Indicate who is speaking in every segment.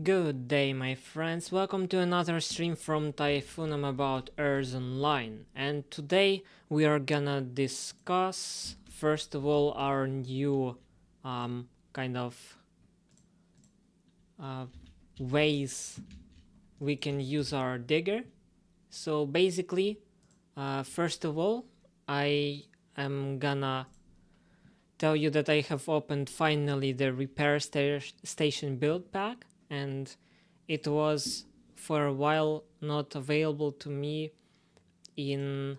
Speaker 1: Good day, my friends. Welcome to another stream from Typhoon. I'm about Earth Online, and today we are gonna discuss first of all our new kind of uh, ways we can use our digger. So basically, first of all, I am gonna tell you that I have opened finally the repair station build pack, and it was for a while not available to me in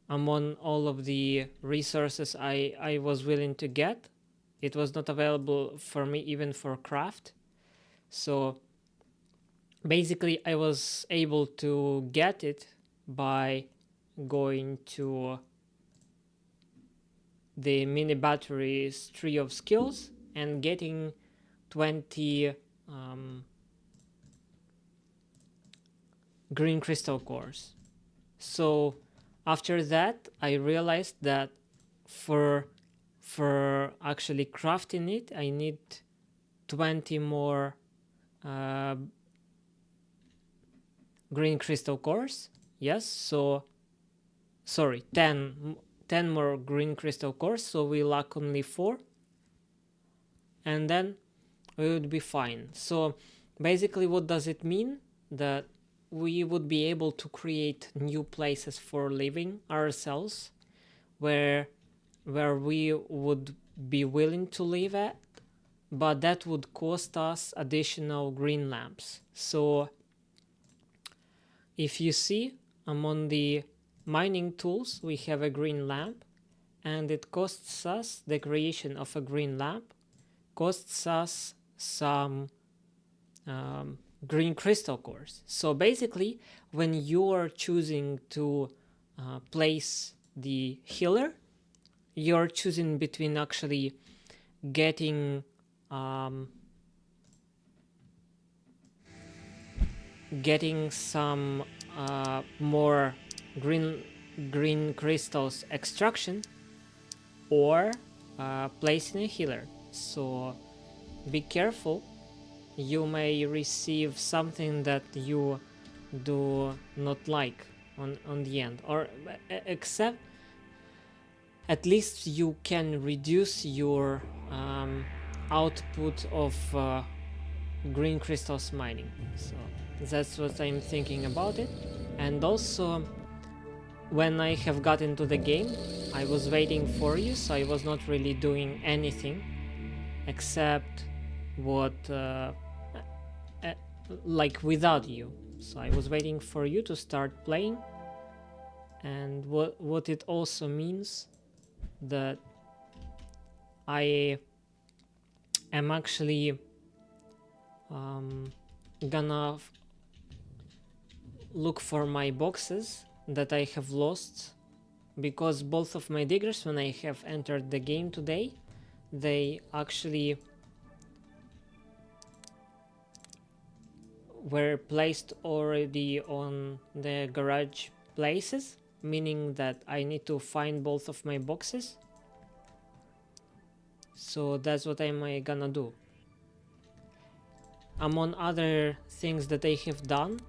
Speaker 1: among all of the resources I was willing to get. It was not available for me even for craft. So basically I was able to get it by going to the mini batteries tree of skills and getting 20 green crystal cores. So after that, I realized that for actually crafting it, I need 20 more green crystal cores. Yes, so sorry, 10 more green crystal cores, so we lack only 4, and then we would be fine. So basically what does it mean? That we would be able to create new places for living ourselves where we would be willing to live at, but that would cost us additional green lamps. So if you see, among the mining tools we have a green lamp, and it costs us, the creation of a green lamp costs us some green crystal cores. So basically when you are choosing to place the healer, you're choosing between actually getting some more green crystals extraction, or placing a healer. So be careful, you may receive something that you do not like on the end, or except at least you can reduce your output of green crystals mining. So that's what I'm thinking about it. And also, when I have got into the game, I was waiting for you, so I was not really doing anything except what like without you. So I was waiting for you to start playing, and what it also means that I am actually gonna look for my boxes that I have lost, because both of my diggers, when I have entered the game today, they actually were placed already on the garage places, meaning that I need to find both of my boxes. So that's what I'm gonna do. Among other things that I have done,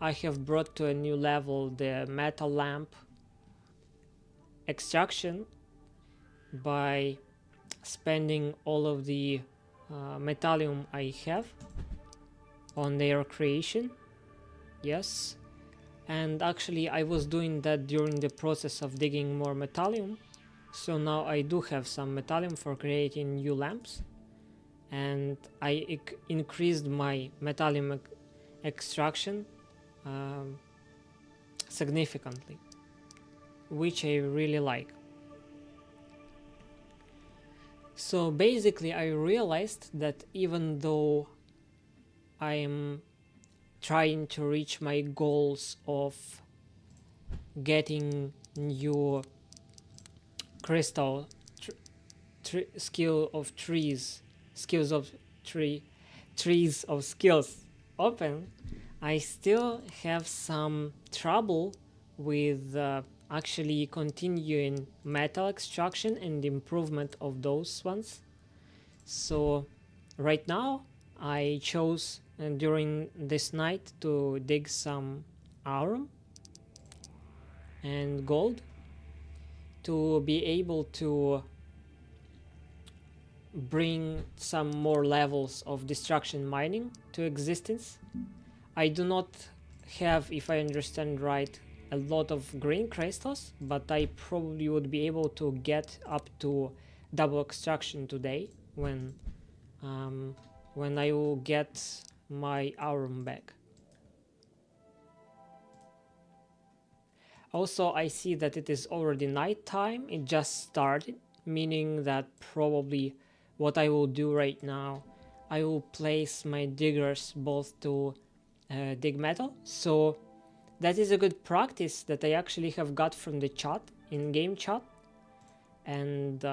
Speaker 1: I have brought to a new level the metal lamp extraction by spending all of the metallium I have on their creation. Yes, and actually I was doing that during the process of digging more metallium, so now I do have some metallium for creating new lamps, and I increased my metallium extraction significantly, which I really like. So basically I realized that even though I am trying to reach my goals of getting new crystal skill of trees, skills of trees of skills open, I still have some trouble with actually continuing metal extraction and improvement of those ones. So right now I chose during this night to dig some iron and gold to be able to bring some more levels of destruction mining to existence. I do not have, if I understand right, a lot of green crystals, but I probably would be able to get up to double extraction today when I will get my iron back. Also, I see that it is already night time. It just started, meaning that probably what I will do right now, I will place my diggers both to dig metal. So that is a good practice that I actually have got from the chat, in-game chat. And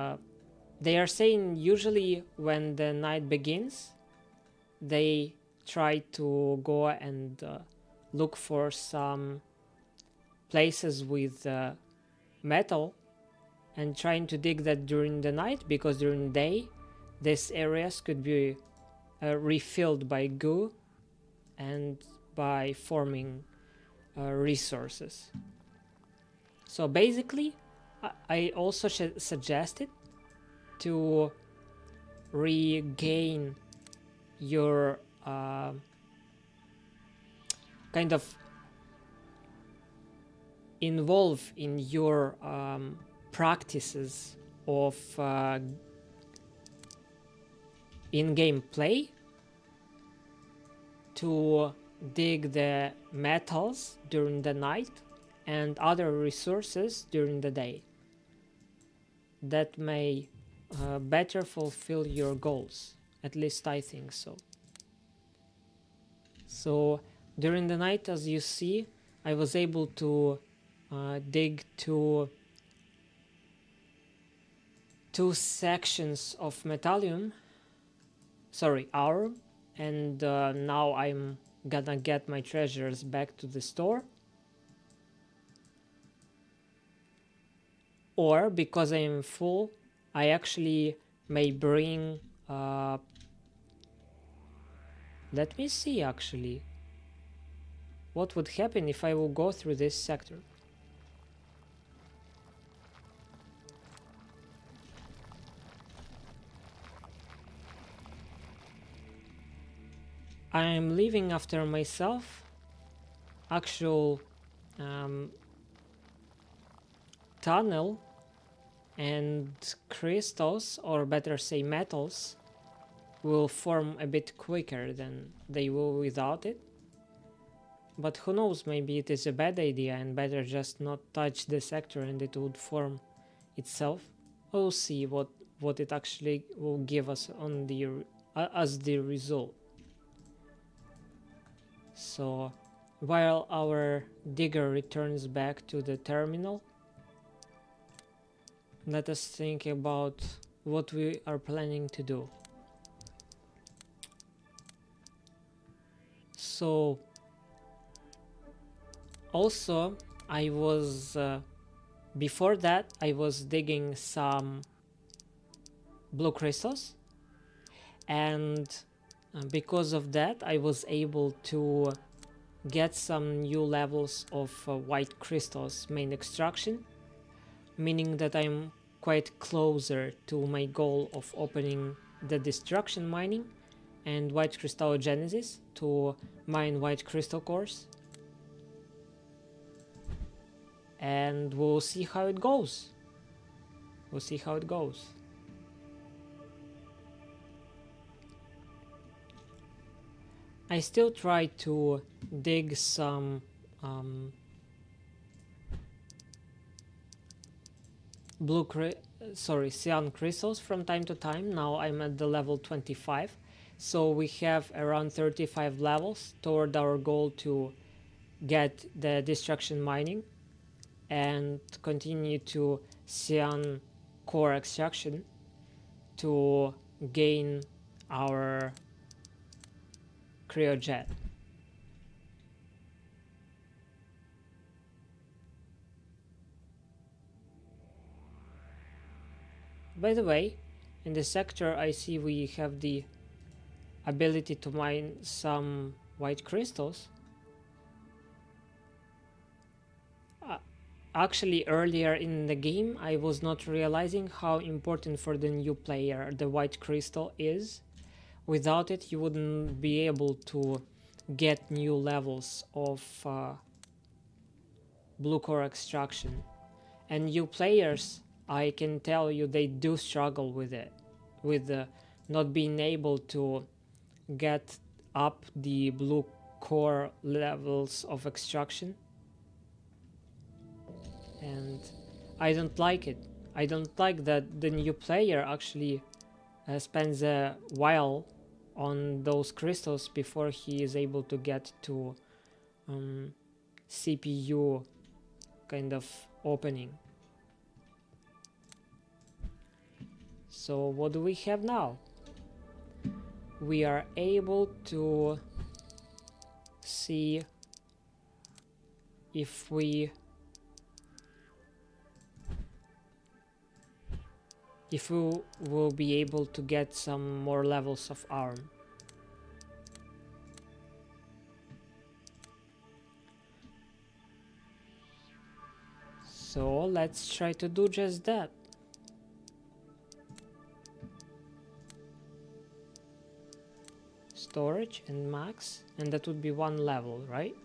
Speaker 1: they are saying usually when the night begins, they try to go and look for some places with metal and trying to dig that during the night, because during the day these areas could be refilled by goo and by forming resources. So basically I also suggested to regain your kind of involve in your practices of in-game play to dig the metals during the night and other resources during the day. That may better fulfill your goals. At least I think so. So during the night, as you see, I was able to dig two sections of metallium, sorry, iron, and now I'm gonna get my treasures back to the store. Or because I am full, I actually may bring let me see actually what would happen if I will go through this sector. I am leaving after myself actual tunnel, and crystals, or better say metals, will form a bit quicker than they will without it. But who knows, maybe it is a bad idea and better just not touch the sector and it would form itself. We'll see what it actually will give us on the as the result. So while our digger returns back to the terminal, let us think about what we are planning to do. So also I was before that I was digging some blue crystals, and because of that I was able to get some new levels of white crystals main extraction, meaning that I'm quite closer to my goal of opening the destruction mining and white crystallogenesis to mine white crystal cores, and we'll see how it goes. I still try to dig some cyan crystals from time to time. Now I'm at the level 25, so we have around 35 levels toward our goal to get the destruction mining and continue to cyan core extraction to gain our cryojet. By the way, in the sector I see we have the ability to mine some white crystals. Actually, earlier in the game, I was not realizing how important for the new player the white crystal is. Without it, you wouldn't be able to get new levels of blue core extraction. And new players, I can tell you, they do struggle with it, with not being able to get up the blue core levels of extraction. And I don't like it. I don't like that the new player actually spends a while on those crystals before he is able to get to CPU kind of opening. So what do we have now? We are able to see if we will be able to get some more levels of arm. So let's try to do just that. Storage and max, and that would be 1 level, right?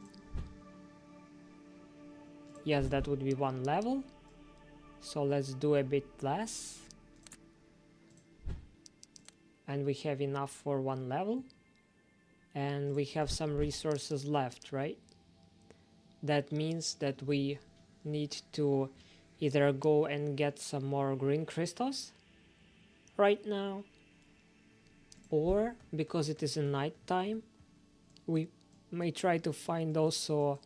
Speaker 1: Yes, that would be 1 level. So let's do a bit less. And we have enough for 1 level. And we have some resources left, right? That means that we need to either go and get some more green crystals right now, or because it is night time, we may try to find also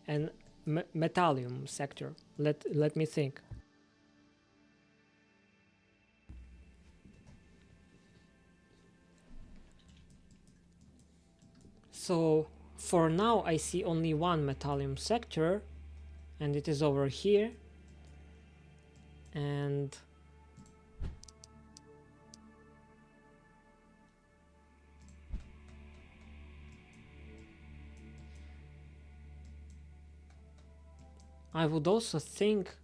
Speaker 1: an metallium sector. Let me think. So for now I see only one metallium sector, and it is over here. And I would also think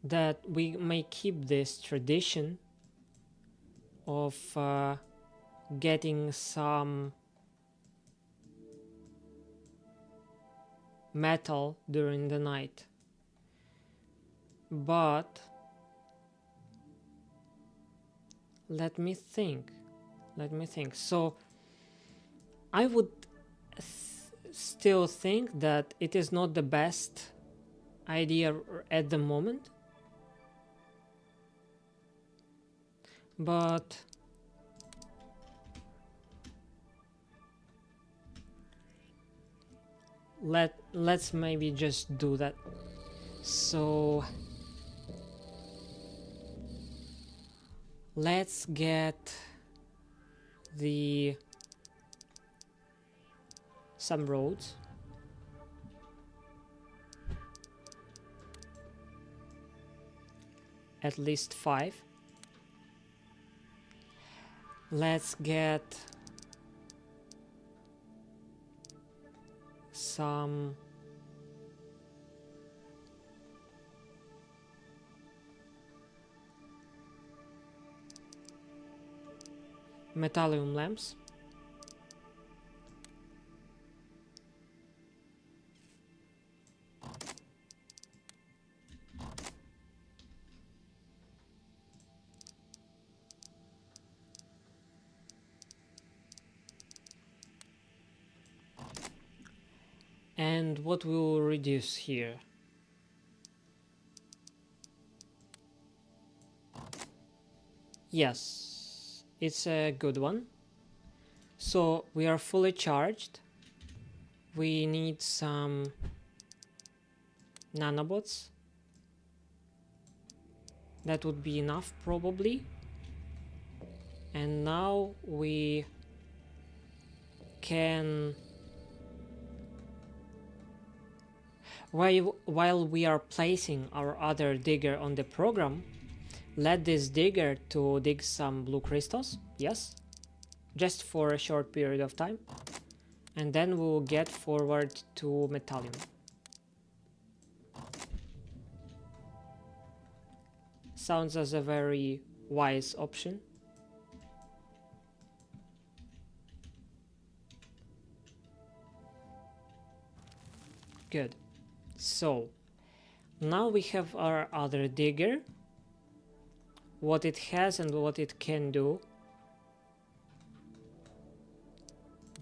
Speaker 1: that we may keep this tradition of getting some metal during the night. But let me think. So I would still think that it is not the best idea at the moment, but let's maybe just do that. So let's get some roads. At least 5. Let's get some metallium lamps. And what will reduce here? Yes, it's a good one. So we are fully charged. We need some nanobots. That would be enough probably. And now we can, while we are placing our other digger on the program, let this digger to dig some blue crystals, yes, just for a short period of time, and then we'll get forward to Metallium. Sounds as a very wise option. Good. So now we have our other digger, what it has and what it can do.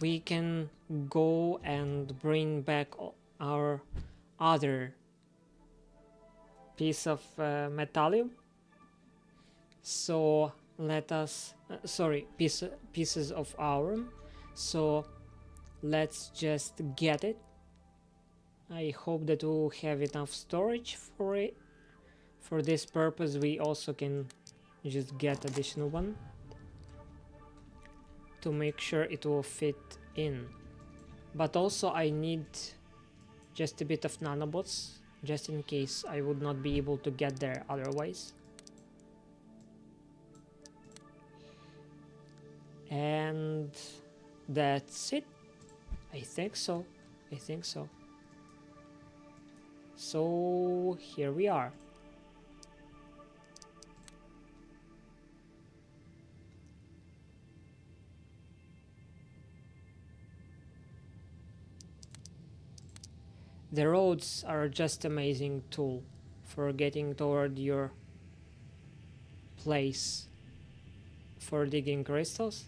Speaker 1: We can go and bring back our other piece of Metallium. So let us, pieces of Aurum. So let's just get it. I hope that we'll have enough storage for it. For this purpose, we also can just get additional one to make sure it will fit in. But also I need just a bit of nanobots, just in case I would not be able to get there otherwise. And that's it. I think so. So here we are. The roads are just amazing tool for getting toward your place for digging crystals.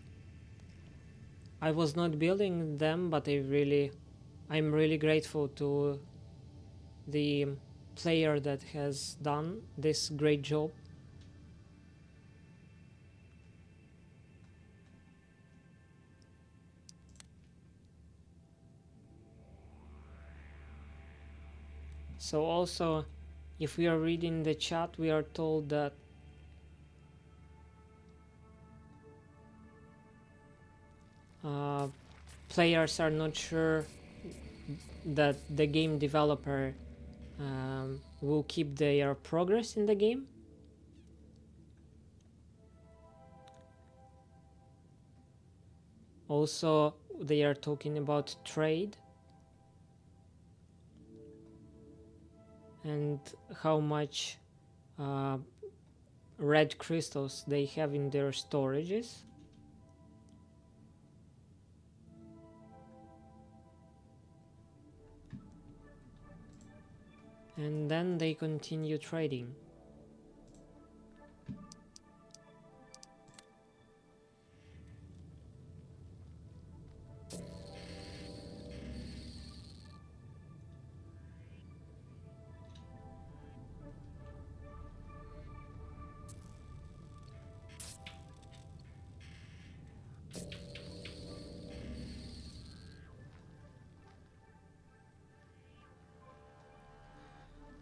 Speaker 1: I was not building them, but I'm really grateful to the player that has done this great job. So also, if we are reading the chat, we are told that players are not sure that the game developer will keep their progress in the game. Also, they are talking about trade and how much red crystals they have in their storages. And then they continue trading.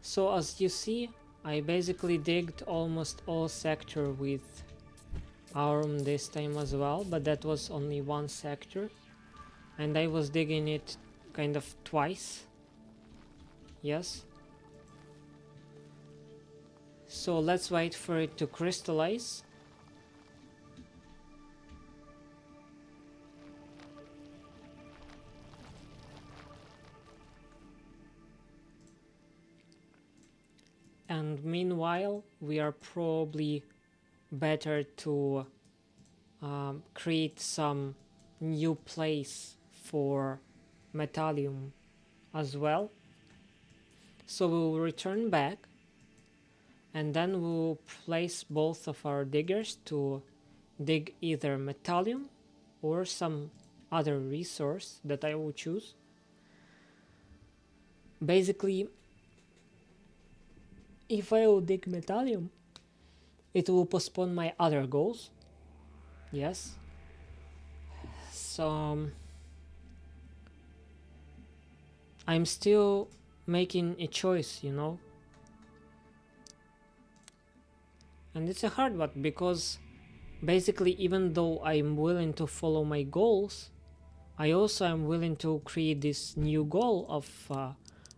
Speaker 1: So as you see, I basically digged almost all sector with Aurum this time as well, but that was only one sector, and I was digging it kind of twice. Yes. So let's wait for it to crystallize. And meanwhile, we are probably better to create some new place for Metallium as well. So we'll return back, and then we'll place both of our diggers to dig either Metallium or some other resource that I will choose. Basically, if I will dig Metallium, it will postpone my other goals. Yes. So I'm still making a choice, you know. And it's a hard one, because basically, even though I'm willing to follow my goals, I also am willing to create this new goal of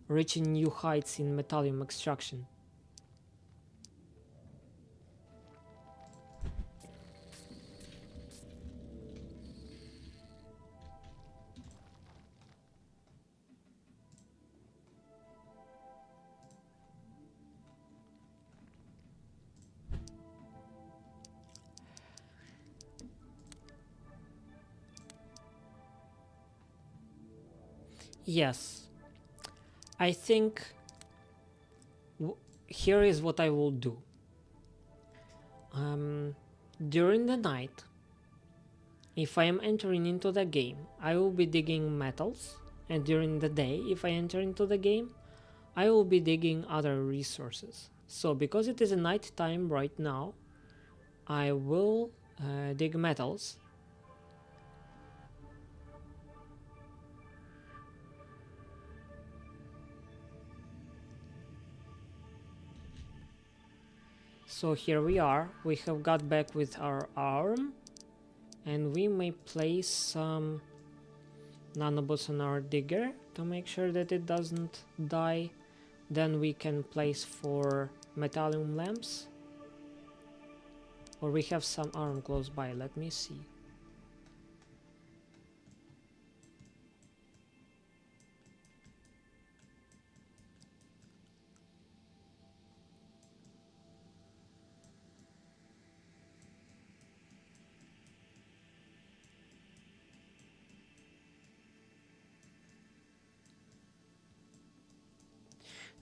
Speaker 1: reaching new heights in Metallium extraction. Yes, I think here is what I will do. During the night, if I am entering into the game, I will be digging metals, and during the day, if I enter into the game, I will be digging other resources. So because it is a night time right now, I will dig metals. So here we are, we have got back with our arm, and we may place some nanobots on our digger to make sure that it doesn't die. Then we can place 4 metallium lamps. Or we have some arm close by, let me see.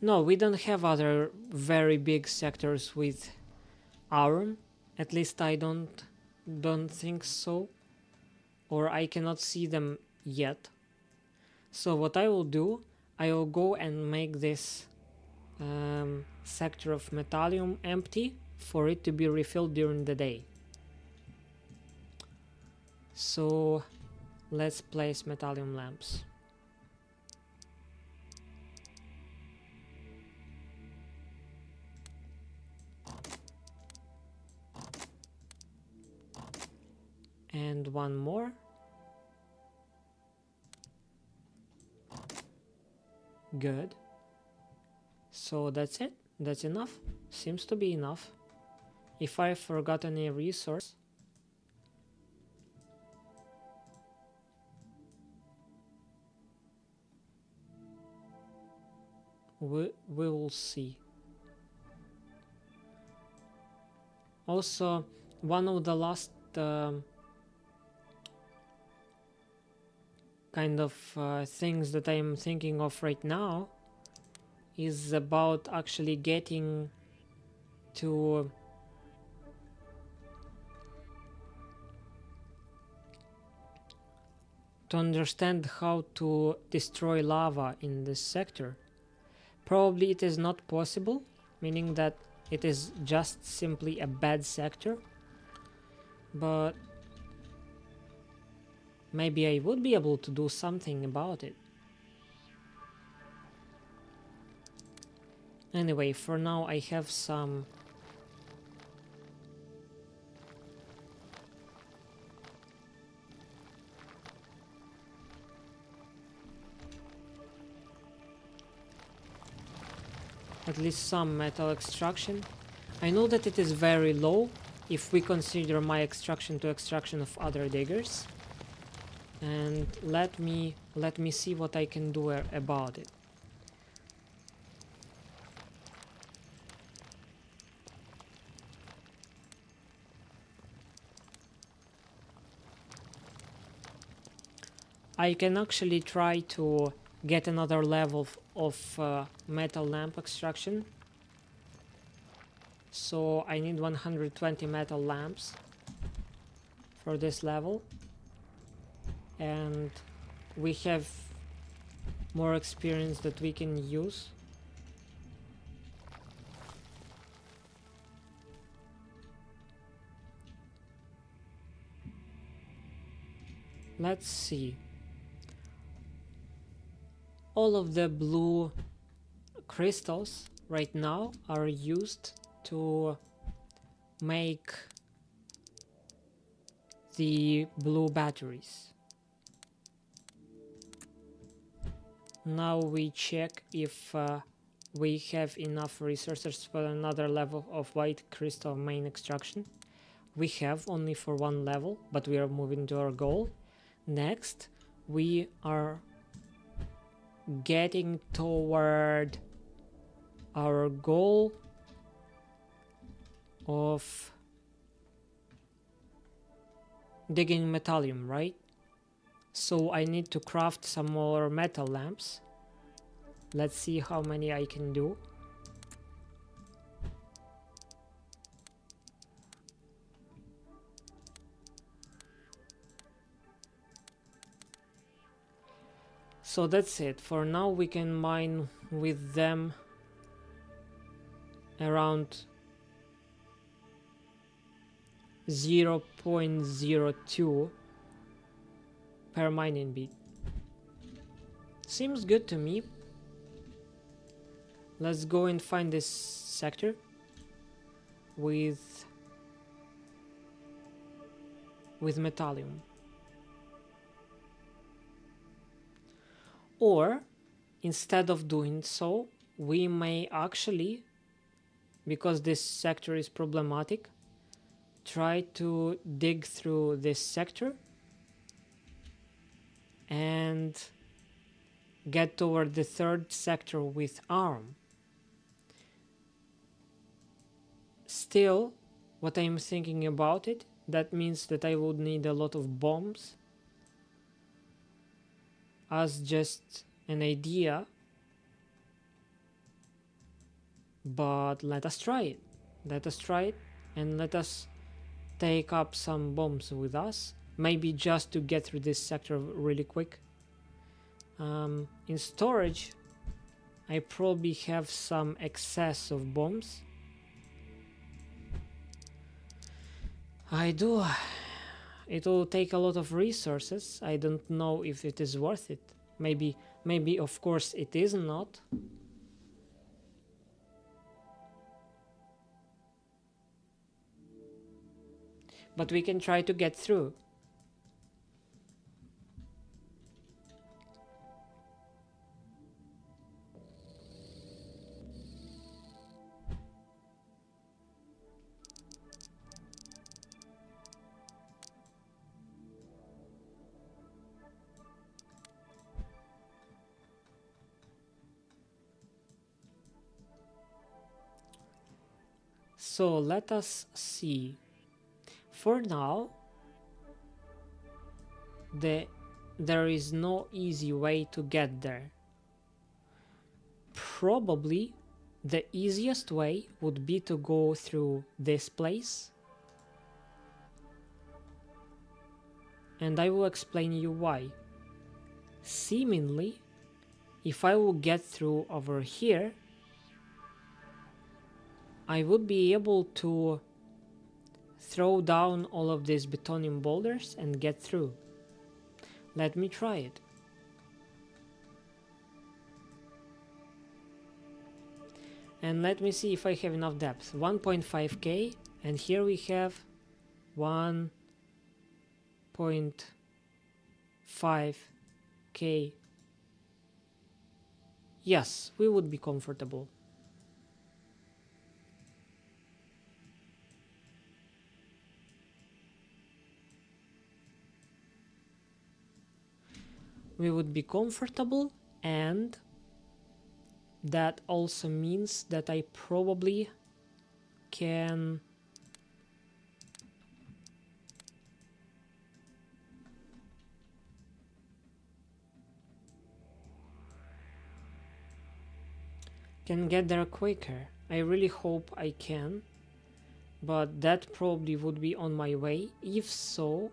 Speaker 1: No, we don't have other very big sectors with arm. At least I don't think so. Or I cannot see them yet. So what I will do, I will go and make this sector of metallium empty for it to be refilled during the day. So let's place metallium lamps. And one more. Good. So that's it. That's enough. Seems to be enough. If I forgot any resource, we will see. Also, one of the last kind of things that I'm thinking of right now is about actually getting to understand how to destroy lava in this sector. Probably it is not possible, meaning that it is just simply a bad sector, but maybe I would be able to do something about it. Anyway, for now I have some at least some metal extraction. I know that it is very low if we consider my extraction to extraction of other diggers. And let me see what I can do about it. I can actually try to get another level of metal lamp extraction. So I need 120 metal lamps for this level. And we have more experience that we can use. Let's see. All of the blue crystals right now are used to make the blue batteries. Now we check if we have enough resources for another level of white crystal main extraction. We have only for one level, but we are moving to our goal. Next, we are getting toward our goal of digging metallium, right? So I need to craft some more metal lamps. Let's see how many I can do. So that's it. For now we can mine with them around 0.02 per mining beat. Seems good to me. Let's go and find this sector with metallium. Or instead of doing so, we may actually, because this sector is problematic, try to dig through this sector and get toward the third sector with arm. Still, what I'm thinking about it, that means that I would need a lot of bombs. As just an idea, but let us try it. Let us try it and let us take up some bombs with us, maybe just to get through this sector really quick. In storage I probably have some excess of bombs. I do. It will take a lot of resources. I don't know if it is worth it. Maybe of course it is not. But we can try to get through. So let us see. For now, there is no easy way to get there. Probably the easiest way would be to go through this place, and I will explain you why. Seemingly, if I will get through over here, I would be able to throw down all of these betoonium boulders and get through. Let me try it. And let me see if I have enough depth. 1.5k, and here we have 1.5k. Yes, we would be comfortable. We would be comfortable, and that also means that I probably can get there quicker. I really hope I can, but that probably would be on my way. If so,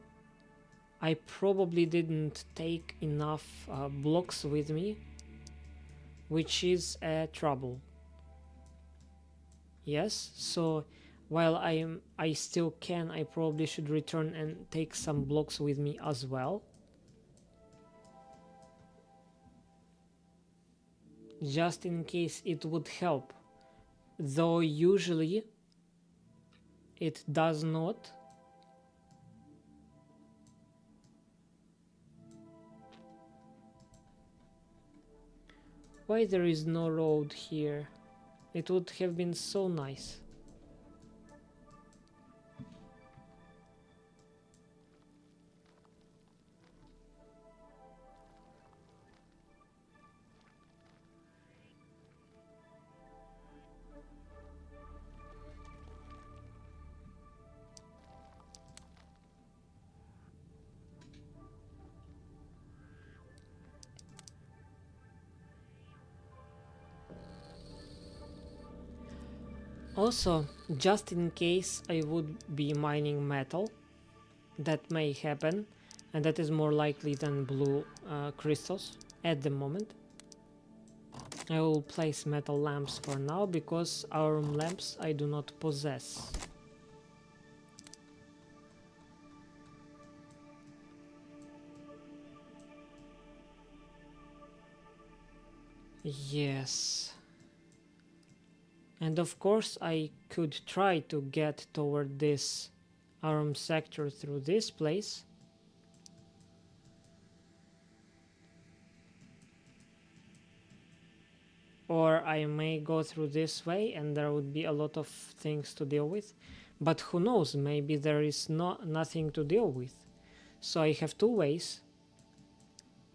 Speaker 1: I probably didn't take enough blocks with me, which is a trouble. Yes, so while I still can, I probably should return and take some blocks with me as well. Just in case it would help, though usually it does not. Why there is no road here? It would have been so nice. Also, just in case I would be mining metal, that may happen, and that is more likely than blue crystals at the moment. I will place metal lamps for now, because aurum lamps I do not possess. Yes. And of course I could try to get toward this aurum sector through this place. Or I may go through this way and there would be a lot of things to deal with. But who knows, maybe there is nothing to deal with. So I have two ways,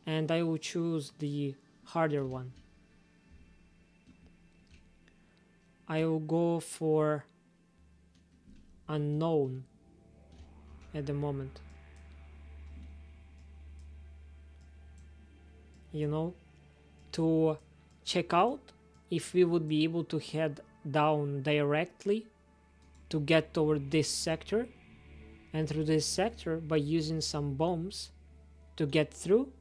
Speaker 1: and I will choose the harder one. I will go for unknown at the moment. You know, to check out if we would be able to head down directly to get toward this sector, and through this sector by using some bombs to get through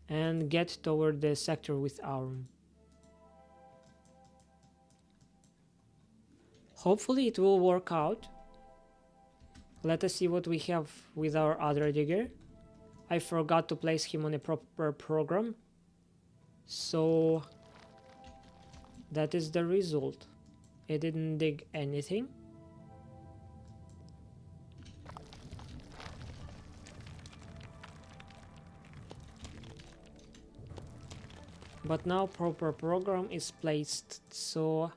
Speaker 1: and get toward the sector with aurum. Hopefully it will work out. Let us see what we have with our other digger. I forgot to place him on a proper program, so that is the result. It didn't dig anything. But now proper program is placed, so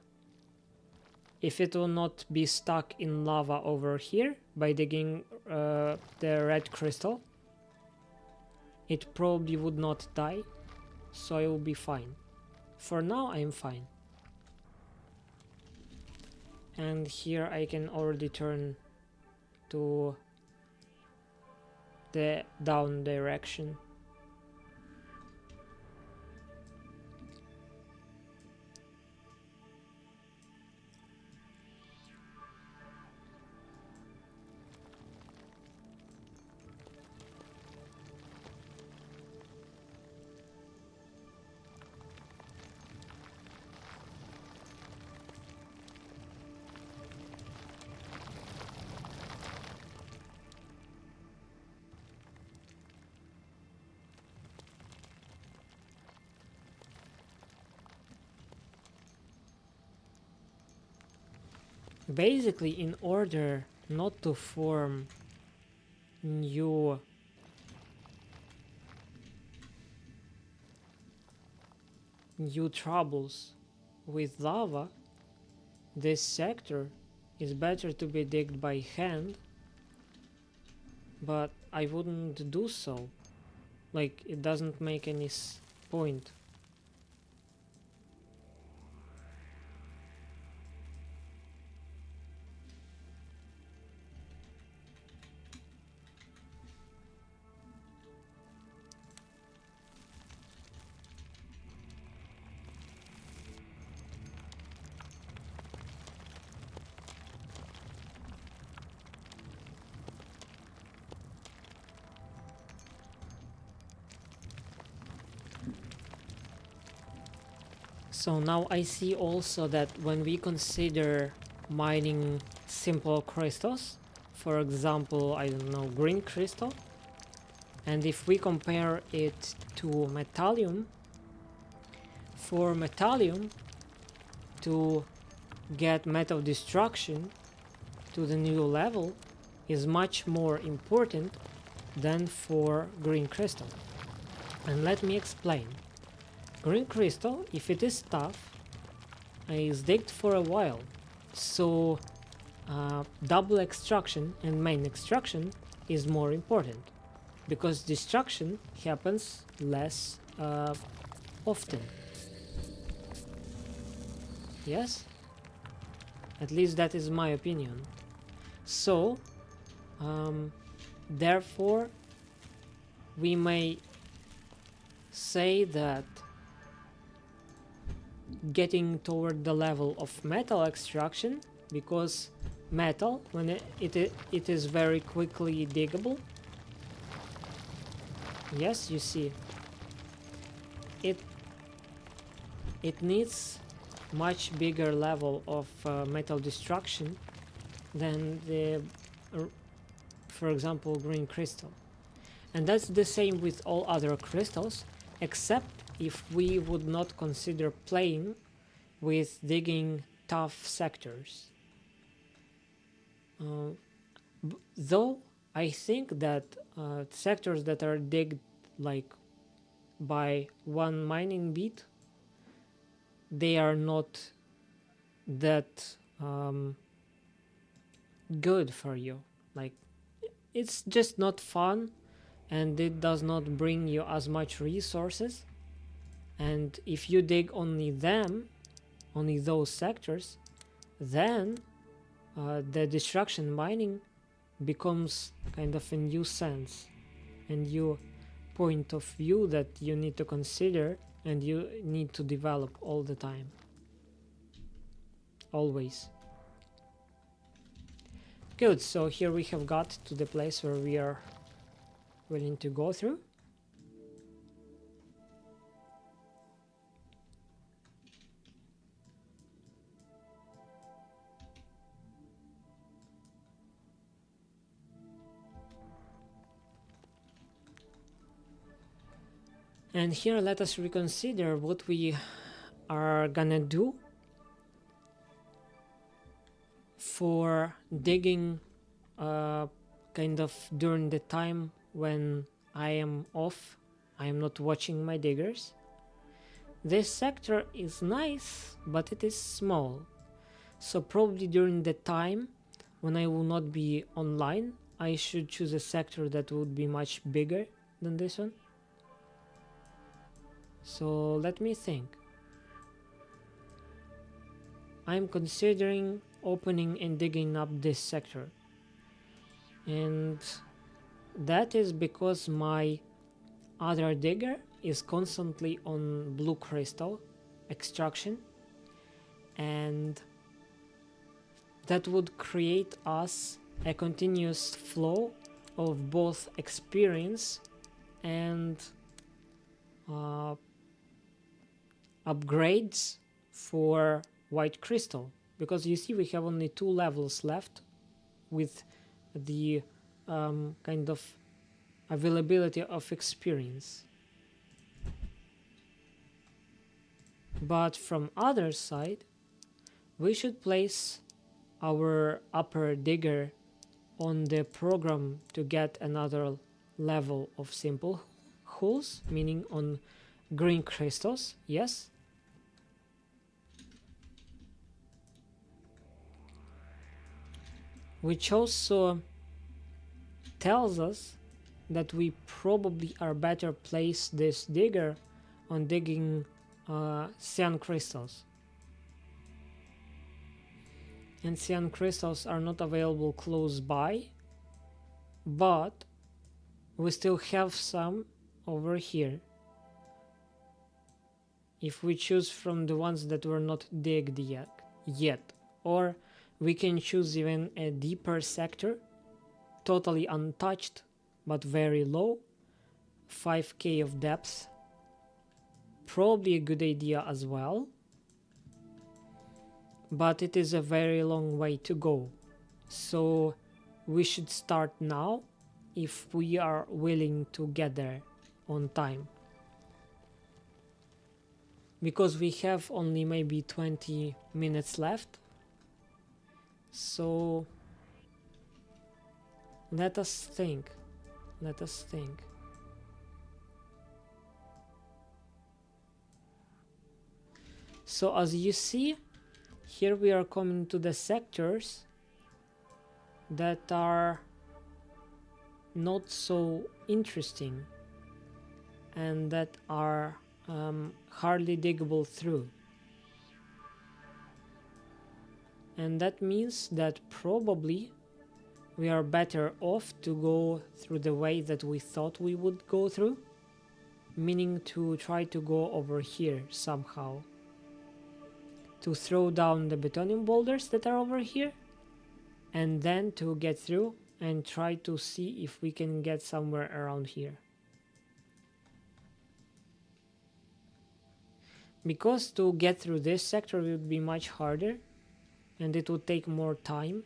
Speaker 1: if it will not be stuck in lava over here by digging the red crystal, it probably would not die, so I will be fine. For now I am fine. And here I can already turn to the down direction. Basically, in order not to form new troubles with lava, this sector is better to be digged by hand, but I wouldn't do so. Like, it doesn't make any point. So now I see also that when we consider mining simple crystals, for example, I don't know, green crystal, and if we compare it to metallium, for metallium to get metal destruction to the new level is much more important than for green crystal. And let me explain. Green crystal, if it is tough, is digged for a while, so double extraction and main extraction is more important, because destruction happens less often. Yes? At least that is my opinion. So, therefore, we may say that getting toward the level of metal extraction, because metal, when it is very quickly diggable. Yes, you see, it needs much bigger level of metal destruction than the, for example, green crystal. And that's the same with all other crystals, except if we would not consider playing with digging tough sectors. Though I think that sectors that are digged like by one mining beat, they are not that good for you. Like, it's just not fun, and it does not bring you as much resources. And if you dig only those sectors, then the destruction mining becomes kind of a new sense, a new point of view that you need to consider and you need to develop all the time. Always. Good, so here we have got to the place where we are willing to go through. And here let us reconsider what we are gonna do for digging kind of during the time when I am off, I am not watching my diggers. This sector is nice, but it is small. So probably during the time when I will not be online, I should choose a sector that would be much bigger than this one. So let me think. I'm considering opening and digging up this sector. And that is because my other digger is constantly on blue crystal extraction, and that would create us a continuous flow of both experience and upgrades for white crystal, because you see we have only 2 levels left with the kind of availability of experience. But from other side, we should place our upper digger on the program to get another level of simple holes, meaning on green crystals, yes. Which also tells us that we probably are better place this digger on digging cyan crystals. And cyan crystals are not available close by, but we still have some over here. If we choose from the ones that were not digged yet, or we can choose even a deeper sector, totally untouched but very low, 5k of depth, probably a good idea as well, but it is a very long way to go, so we should start now if we are willing to get there on time, because we have only maybe 20 minutes left. So let us think. So as you see, here we are coming to the sectors that are not so interesting and that are hardly diggable through. And that means that probably we are better off to go through the way that we thought we would go through, meaning to try to go over here somehow. to throw down the Betonium boulders that are over here, and then to get through and try to see if we can get somewhere around here. Because to get through this sector would be much harder and it would take more time.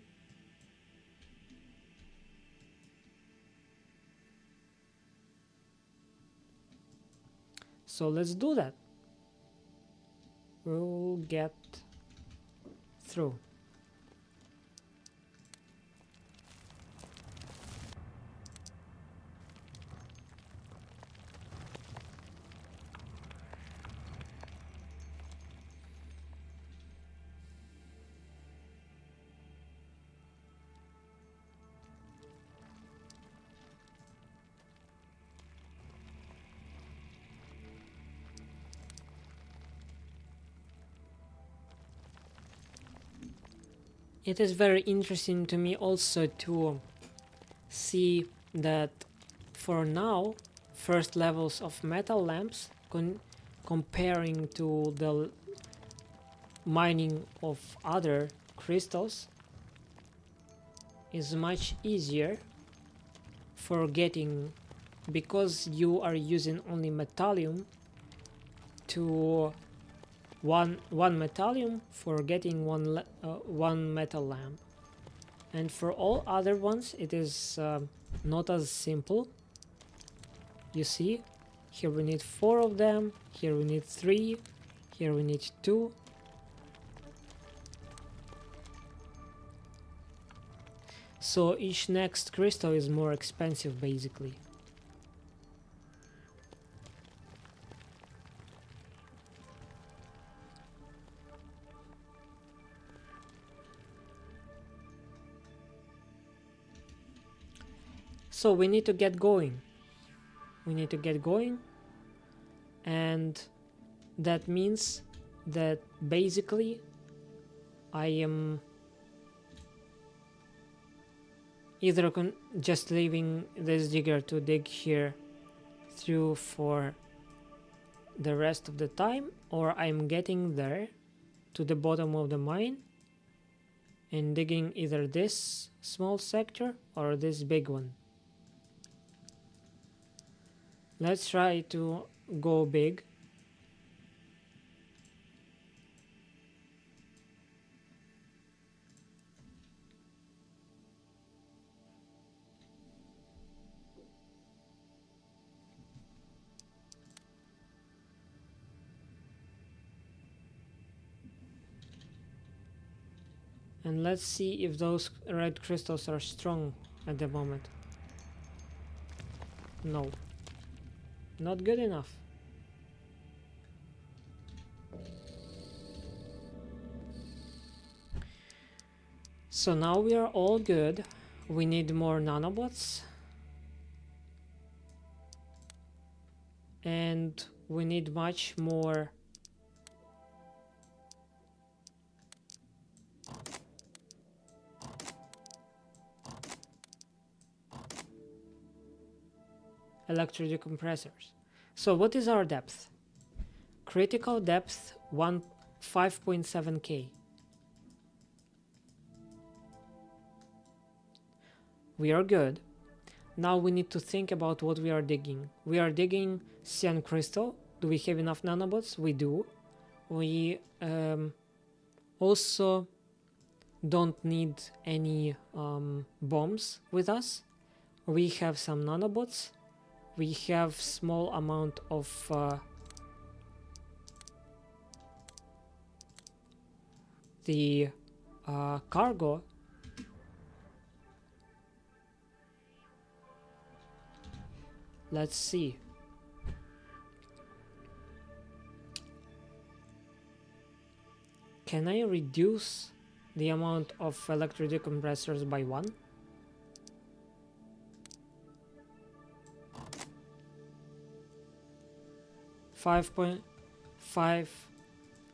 Speaker 1: So let's do that. We'll get through. It is very interesting to me also to see that for now, first levels of metal lamps comparing to the mining of other crystals is much easier for getting, because you are using only metallium to one metallium for getting one metal lamp, and for all other ones it is not as simple. You see, here we need 4 of them, here we need 3, here we need 2. So each next crystal is more expensive basically. So we need to get going. We need to get going, and that means that basically I am either just leaving this digger to dig here through for the rest of the time, or I'm getting there to the bottom of the mine and digging either this small sector or this big one. Let's try to go big. And let's see if those red crystals are strong at the moment. No. Not good enough. So now we are all good. We need more nanobots. And we need much more electrodecompressors. So what is our depth? Critical depth 5.7k. We are good. Now we need to think about what we are digging. We are digging cyan crystal. Do we have enough nanobots? We do. We also don't need any bombs with us. We have some nanobots. We have small amount of the cargo. Let's see. Can I reduce the amount of electrodecompressors by 1? $5.5,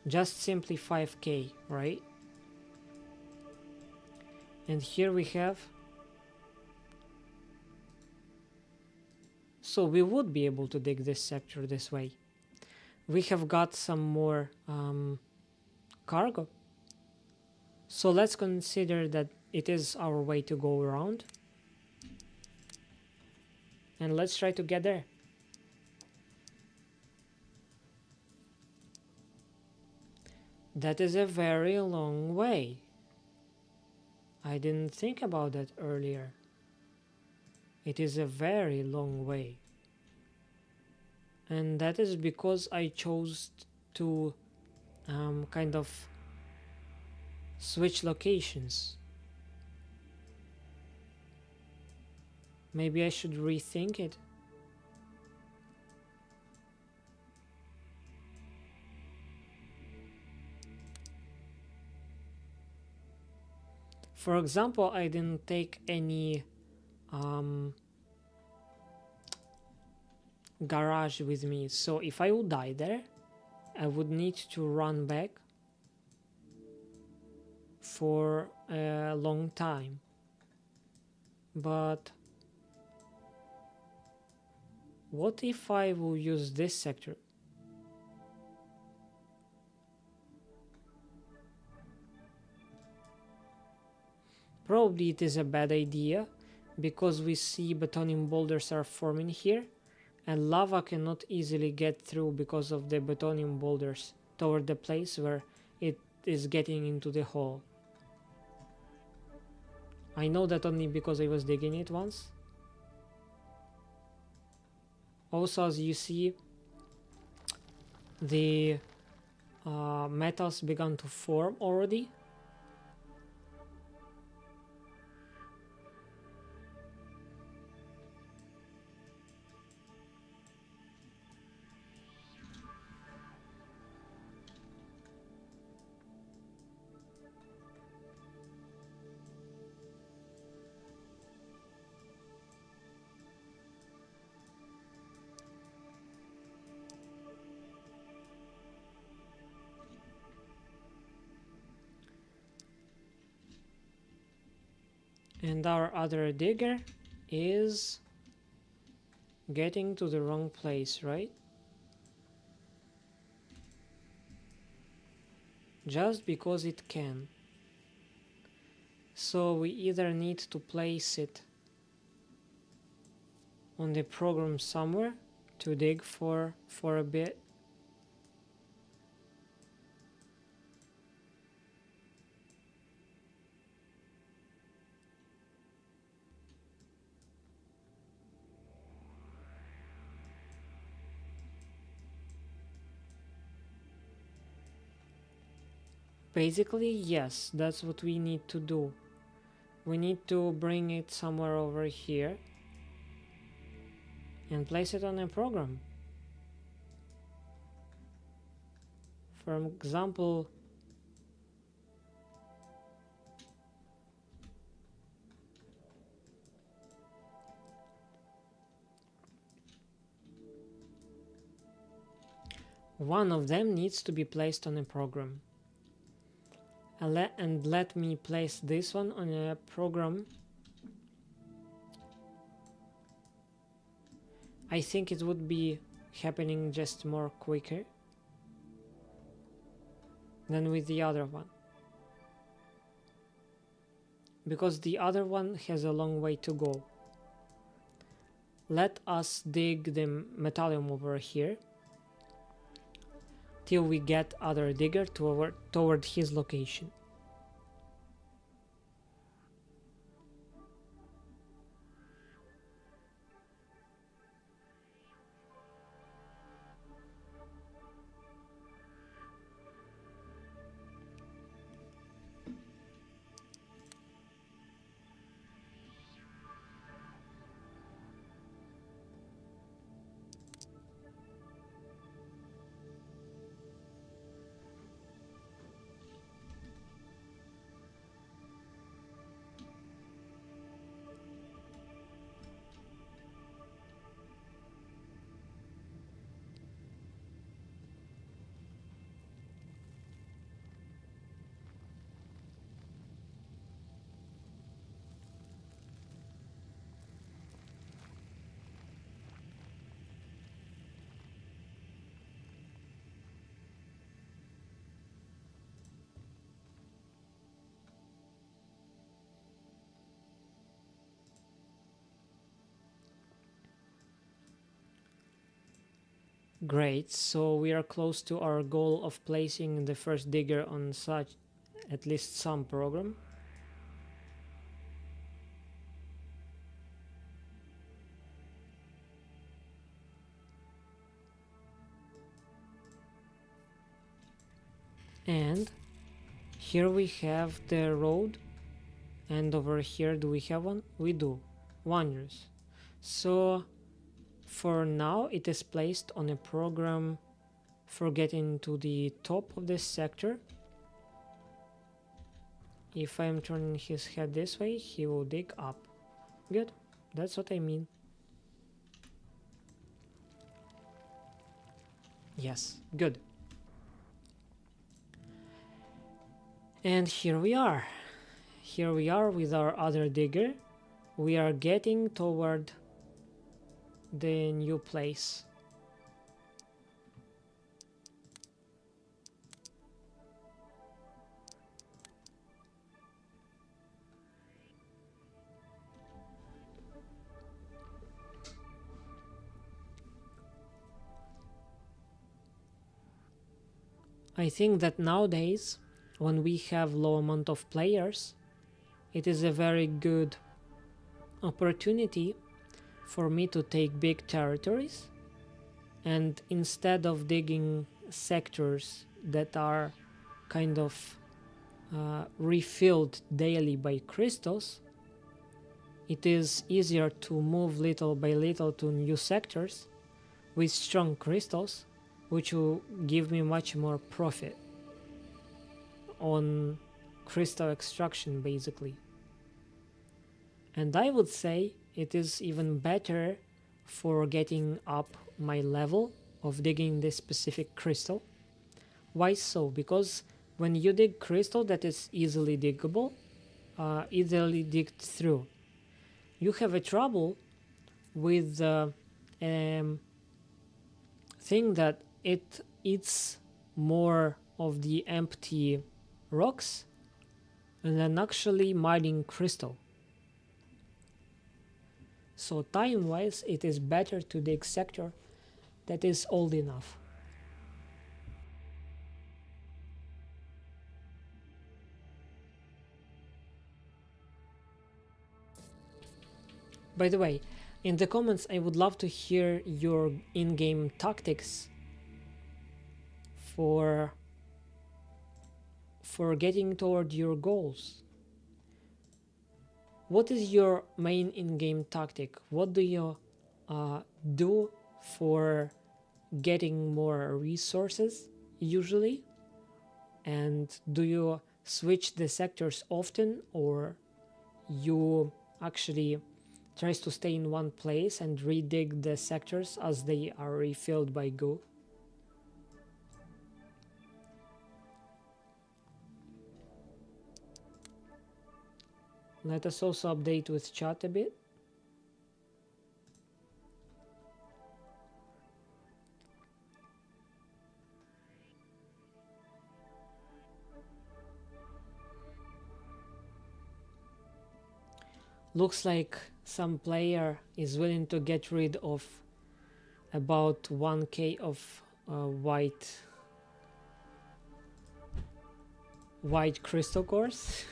Speaker 1: just simply 5k, right? And here we have, so we would be able to dig this sector this way. We have got some more cargo. So let's consider that it is our way to go around. And let's try to get there. That is a very long way. I didn't think about that earlier. It is a very long way. And that is because I chose to kind of switch locations. Maybe I should rethink it. For example, I didn't take any garage with me, so if I would die there, I would need to run back for a long time. But what if I will use this sector? Probably it is a bad idea, because we see Betoonium boulders are forming here, and lava cannot easily get through because of the Betoonium boulders toward the place where it is getting into the hole. I know that only because I was digging it once. Also, as you see, the metals began to form already. And our other digger is getting to the wrong place, right? Just because it can. So we either need to place it on the program somewhere to dig for a bit, basically. Yes, that's what we need to do. We need to bring it somewhere over here and place it on a program. For example, one of them needs to be placed on a program. And let me place this one on a program. I think it would be happening just more quicker than with the other one, because the other one has a long way to go. Let us dig the metallium over here till we get other digger toward his location. Great, so we are close to our goal of placing the first digger on such at least some program. And here we have the road, and over here do we have one? We do. Wonders. So for now it is placed on a program for getting to the top of this sector. If I am turning his head this way, he will dig up. Good, that's what I mean. Yes, good. And here we are. Here we are with our other digger. We are getting toward the new place. I think that nowadays, when we have low amount of players, it is a very good opportunity for me to take big territories, and instead of digging sectors that are kind of refilled daily by crystals, it is easier to move little by little to new sectors with strong crystals, which will give me much more profit on crystal extraction basically. And I would say it is even better for getting up my level of digging this specific crystal. Why so? Because when you dig crystal that is easily diggable, easily digged through, you have a trouble with the thing that it eats more of the empty rocks than actually mining crystal. So time-wise, it is better to dig sector that is old enough. By the way, in the comments I would love to hear your in-game tactics for getting toward your goals. What is your main in-game tactic? What do you do for getting more resources usually? And do you switch the sectors often, or you actually tries to stay in one place and redig the sectors as they are refilled by goo? Let us also update with chat a bit. Looks like some player is willing to get rid of about 1k of white crystal cores.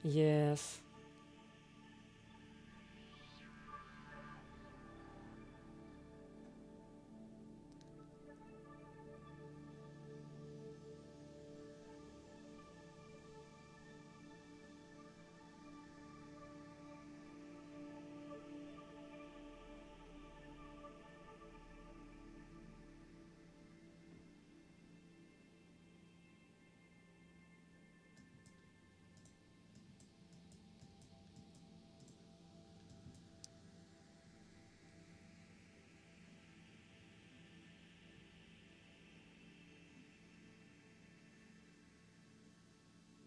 Speaker 1: Yes.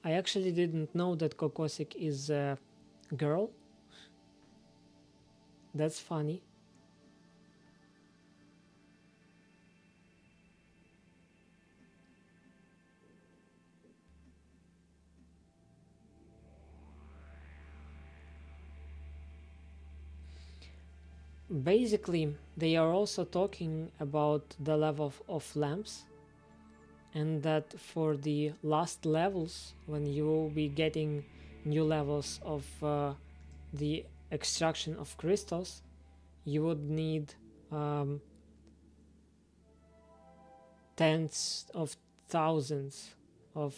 Speaker 1: I actually didn't know that Kokosik is a girl. That's funny. basically they are also talking about the level of lamps, and that for the last levels, when you will be getting new levels of the extraction of crystals, you would need tens of thousands of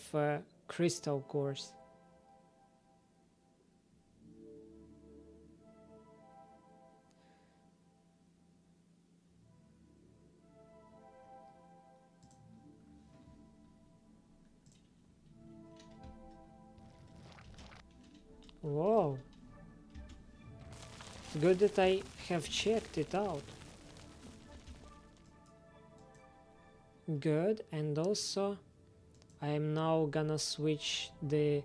Speaker 1: crystal cores. Whoa. It's good that I have checked it out. Good, and also I am now gonna switch the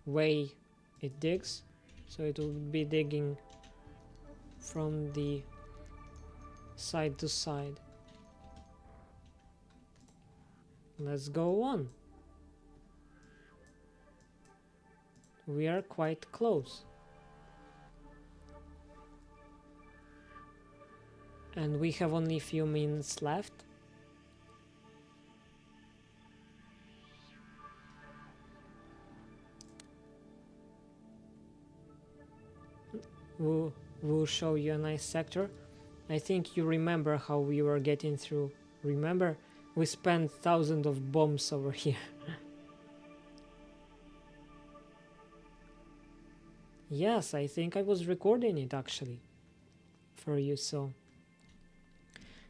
Speaker 1: way it digs, so it will be digging from the side to side. Let's go on. We are quite close. And we have only a few minutes left. We'll show you a nice sector. I think you remember how we were getting through. Remember? We spent thousands of bombs over here. Yes, I think I was recording it actually for you, so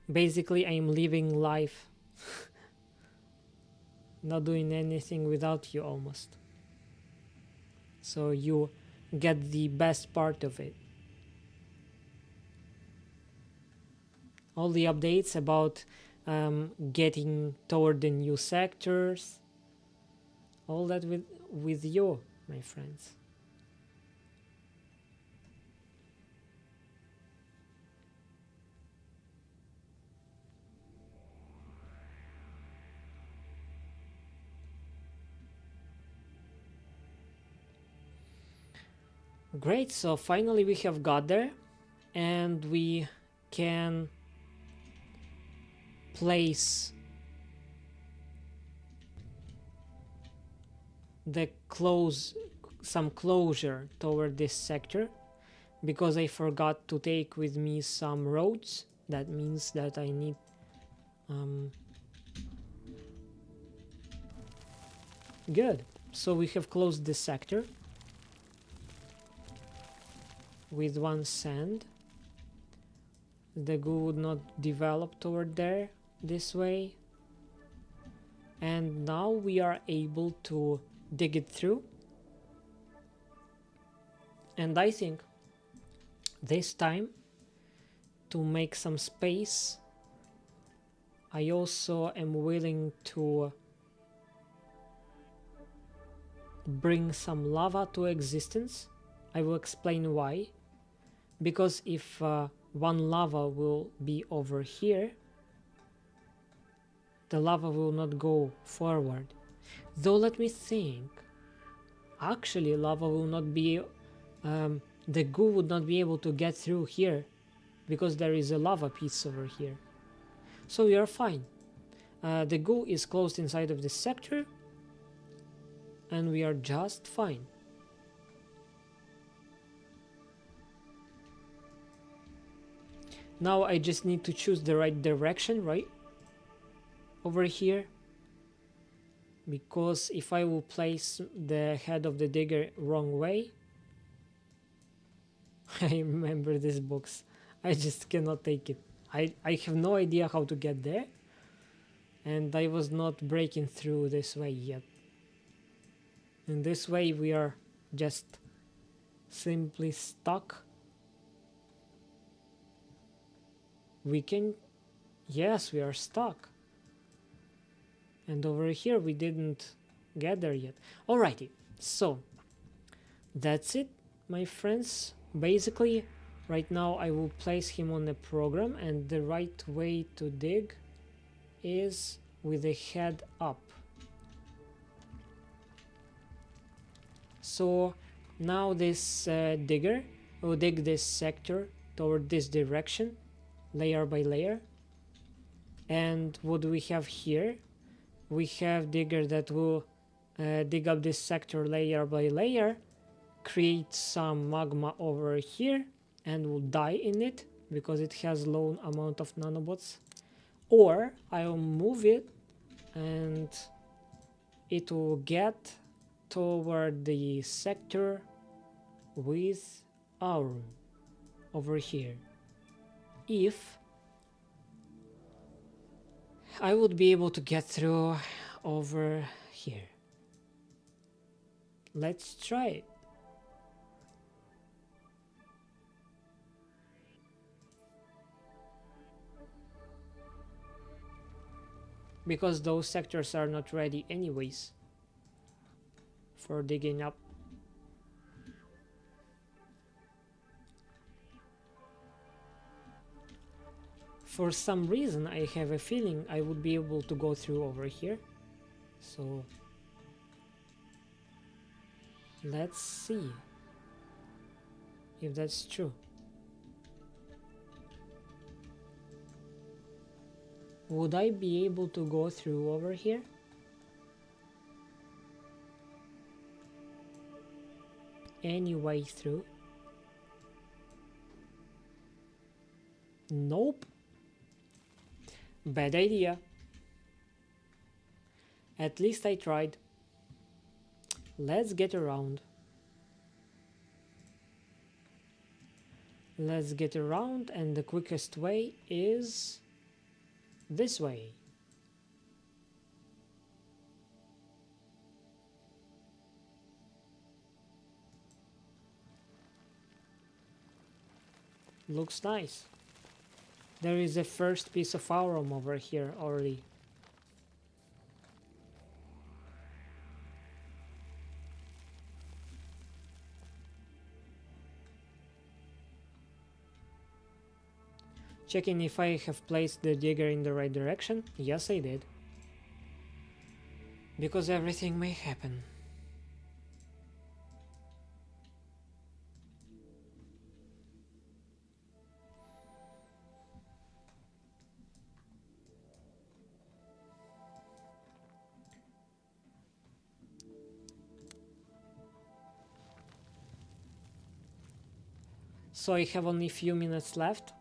Speaker 1: basically I'm living life. Not doing anything without you almost. So you get the best part of it. All the updates about getting toward the new sectors, all that with you, my friends. Great, so finally we have got there, and we can place some closure toward this sector, because I forgot to take with me some roads. That means that I need good. So we have closed this sector with one sand. The goo would not develop toward there this way, and now we are able to dig it through. And I think this time, to make some space, I also am willing to bring some lava to existence. I will explain why. Because if one lava will be over here, the lava will not go forward. Though let me think, actually lava will not be, the goo would not be able to get through here, because there is a lava piece over here. So we are fine. The goo is closed inside of this sector, and we are just fine. Now I just need to choose the right direction, right? Over here. Because if I will place the head of the digger wrong way... I remember these books. I just cannot take it. I have no idea how to get there. And I was not breaking through this way yet. In this way we are just simply stuck. We can... Yes, we are stuck. And over here we didn't get there yet. Alrighty, so that's it, my friends. Basically, right now I will place him on the program, and the right way to dig is with the head up. So now this digger will dig this sector toward this direction, layer by layer. And what do we have here? We have digger that will dig up this sector layer by layer, create some magma over here, and will die in it because it has low amount of nanobots. Or I'll move it and it will get toward the sector with aurum over here. If I would be able to get through over here. Let's try it. Because those sectors are not ready anyways for digging up. For some reason I have a feeling I would be able to go through over here. So let's see if that's true. Would I be able to go through over here? Any way through? Nope. Bad idea. At least I tried. Let's get around. Let's get around, and the quickest way is this way. Looks nice. There is a first piece of aurum over here already. Checking if I have placed the digger in the right direction. Yes, I did. Because everything may happen. So I have only a few minutes left.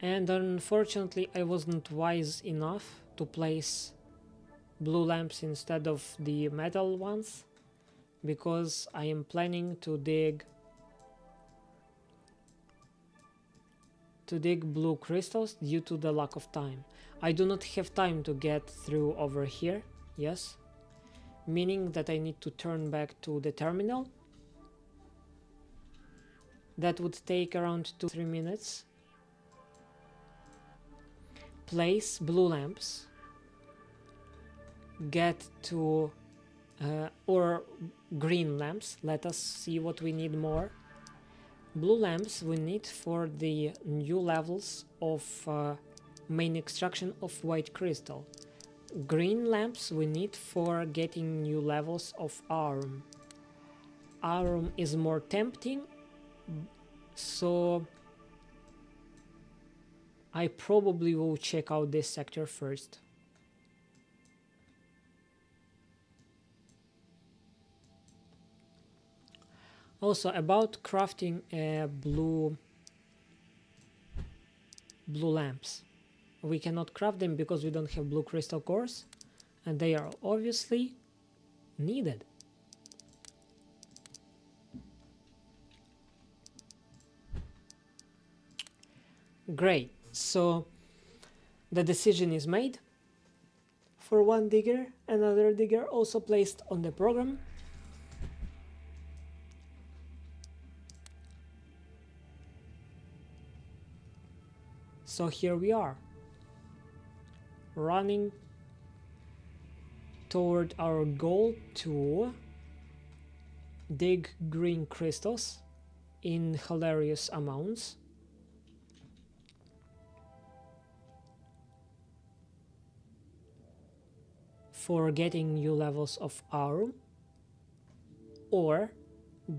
Speaker 1: And unfortunately I wasn't wise enough to place blue lamps instead of the metal ones, because I am planning to dig blue crystals due to the lack of time. I do not have time to get through over here, yes, meaning that I need to turn back to the terminal. That would take around 2-3 minutes. Place blue lamps, get to or green lamps. Let us see what we need more. Blue lamps we need for the new levels of main extraction of white crystal. Green lamps we need for getting new levels of aurum. Aurum is more tempting, so I probably will check out this sector first. Also, about crafting blue lamps. We cannot craft them because we don't have blue crystal cores, and they are obviously needed. Great. So the decision is made for one digger, another digger also placed on the program. So here we are, running toward our goal to dig green crystals in hilarious amounts. for getting new levels of Aurum, or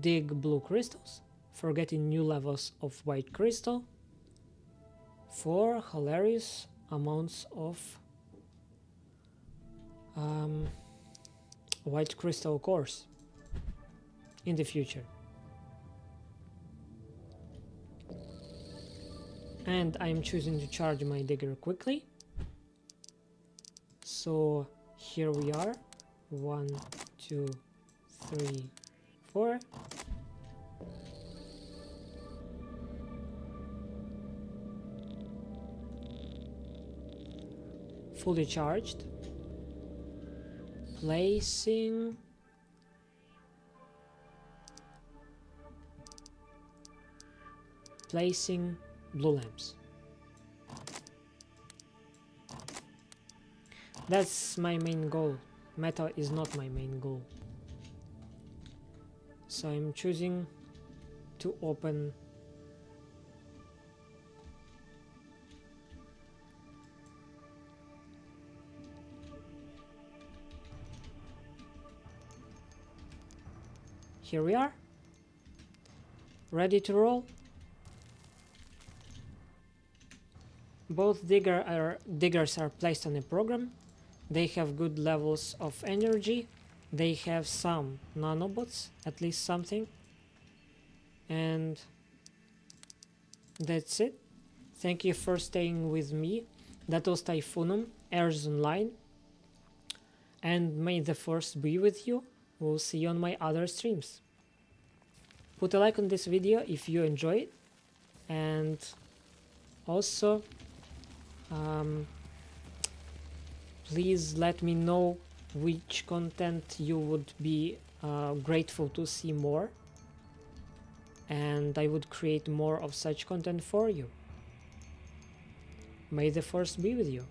Speaker 1: dig blue crystals for getting new levels of white crystal for hilarious amounts of white crystal cores in the future. And I'm choosing to charge my digger quickly. So here we are, 1, 2, 3, 4. Fully charged. Placing blue lamps. That's my main goal. Meta is not my main goal. So I'm choosing to open here we are, ready to roll. Both diggers are placed on a program. They have good levels of energy. They have some nanobots, at least something. And that's it. Thank you for staying with me. That was Typhoonum, Heirs Online. And may the force be with you. We'll see you on my other streams. Put a like on this video if you enjoy it. And also, please let me know which content you would be grateful to see more, and I would create more of such content for you. May the force be with you.